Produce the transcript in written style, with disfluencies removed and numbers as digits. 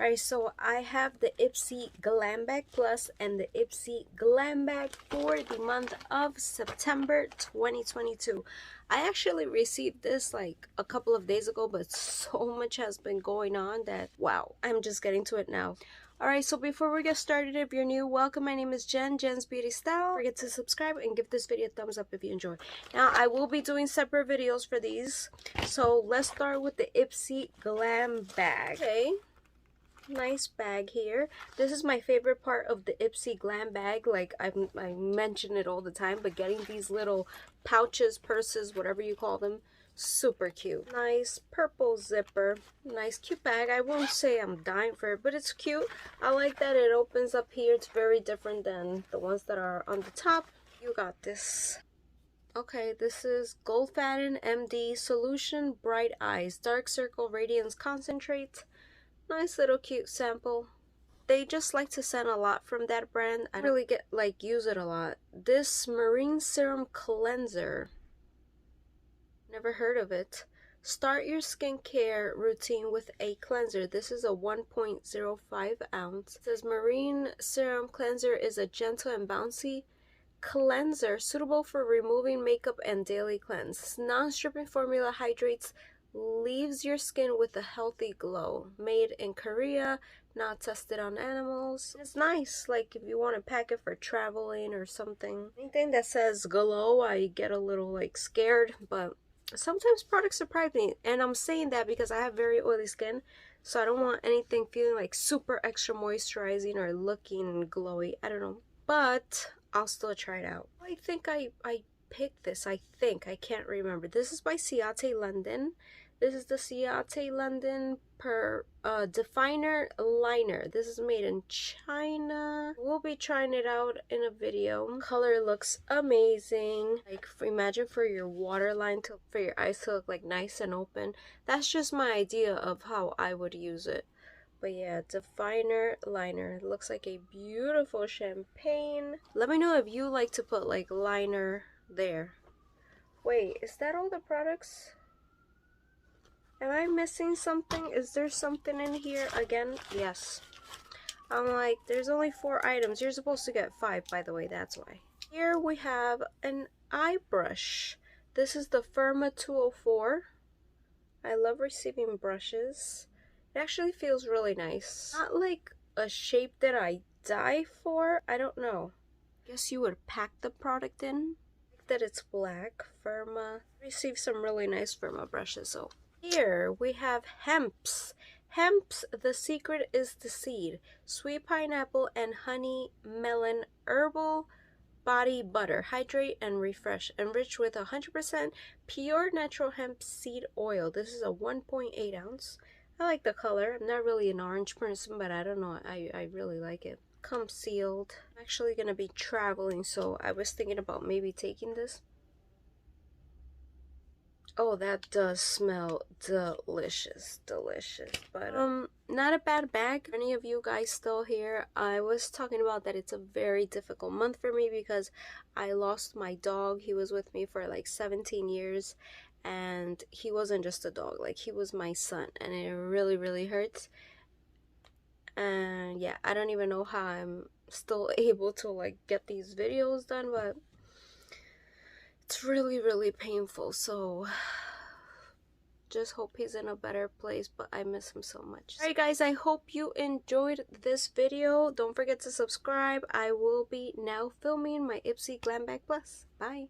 Alright, so I have the Ipsy Glam Bag Plus and the Ipsy Glam Bag for the month of September 2022. I actually received this like a couple of days ago, but so much has been going on that, wow, I'm just getting to it now. Alright, so before we get started, if you're new, welcome. My name is Jen's Beauty Style. Don't forget to subscribe and give this video a thumbs up if you enjoy. Now, I will be doing separate videos for these. So let's start with the Ipsy Glam Bag. Okay. Nice bag here. This is my favorite part of the Ipsy Glam Bag. Like I mention it all the time, but getting these little pouches, purses, whatever you call them, super cute. Nice purple zipper. Nice cute bag. I won't say I'm dying for it, but it's cute. I like that it opens up here. It's very different than the ones that are on the top. You got this. Okay, this is Goldfadden MD Solution Bright Eyes Dark Circle Radiance Concentrate. Nice little cute sample. They just like to send a lot from that brand. I don't really use it a lot. This Marine Serum Cleanser. Never heard of it. Start your skincare routine with a cleanser. This is a 1.05 ounce. It says Marine Serum Cleanser is a gentle and bouncy cleanser suitable for removing makeup and daily cleanse. Non-stripping formula hydrates, leaves your skin with a healthy glow. Made in Korea, not tested on animals. It's nice, like if you want to pack it for traveling or something. Anything that says glow, I get a little like scared, but sometimes products surprise me. And I'm saying that because I have very oily skin, so I don't want anything feeling like super extra moisturizing or looking glowy. I don't know, but I'll still try it out. I think I picked this. I can't remember. This is by Ciate London. This is the Ciate London Definer Liner. This is made in China. We'll be trying it out in a video. Color looks amazing. Like imagine for your waterline for your eyes to look like nice and open. That's just my idea of how I would use it. But yeah, Definer Liner. It looks like a beautiful champagne. Let me know if you like to put like liner there. Wait, is that all the products? Am I missing something? Is there something in here again? Yes. I'm like, there's only 4 items. You're supposed to get 5, by the way. That's why. Here we have an eye brush. This is the Firma 204. I love receiving brushes. It actually feels really nice. Not like a shape that I die for. I don't know. Guess you would pack the product in. Like that it's black. Firma. Received some really nice Firma brushes. So here we have Hemp's. Hemp's, the secret is the seed. Sweet pineapple and honey melon herbal body butter. Hydrate and refresh. Enriched with 100% pure natural hemp seed oil. This is a 1.8 ounce. I like the color. I'm not really an orange person, but I don't know. I really like it. Comes sealed. I'm actually going to be traveling, so I was thinking about maybe taking this. Oh, that does smell delicious. Delicious. But, not a bad bag. Any of you guys still here? I was talking about that it's a very difficult month for me because I lost my dog. He was with me for like 17 years. And he wasn't just a dog, like he was my son, and it really hurts. And yeah, I don't even know how I'm still able to like get these videos done, but it's really painful. So just hope he's in a better place, but I miss him so much. Alright guys, I hope you enjoyed this video. Don't forget to subscribe. I will be now filming my Ipsy Glam Bag Plus. Bye.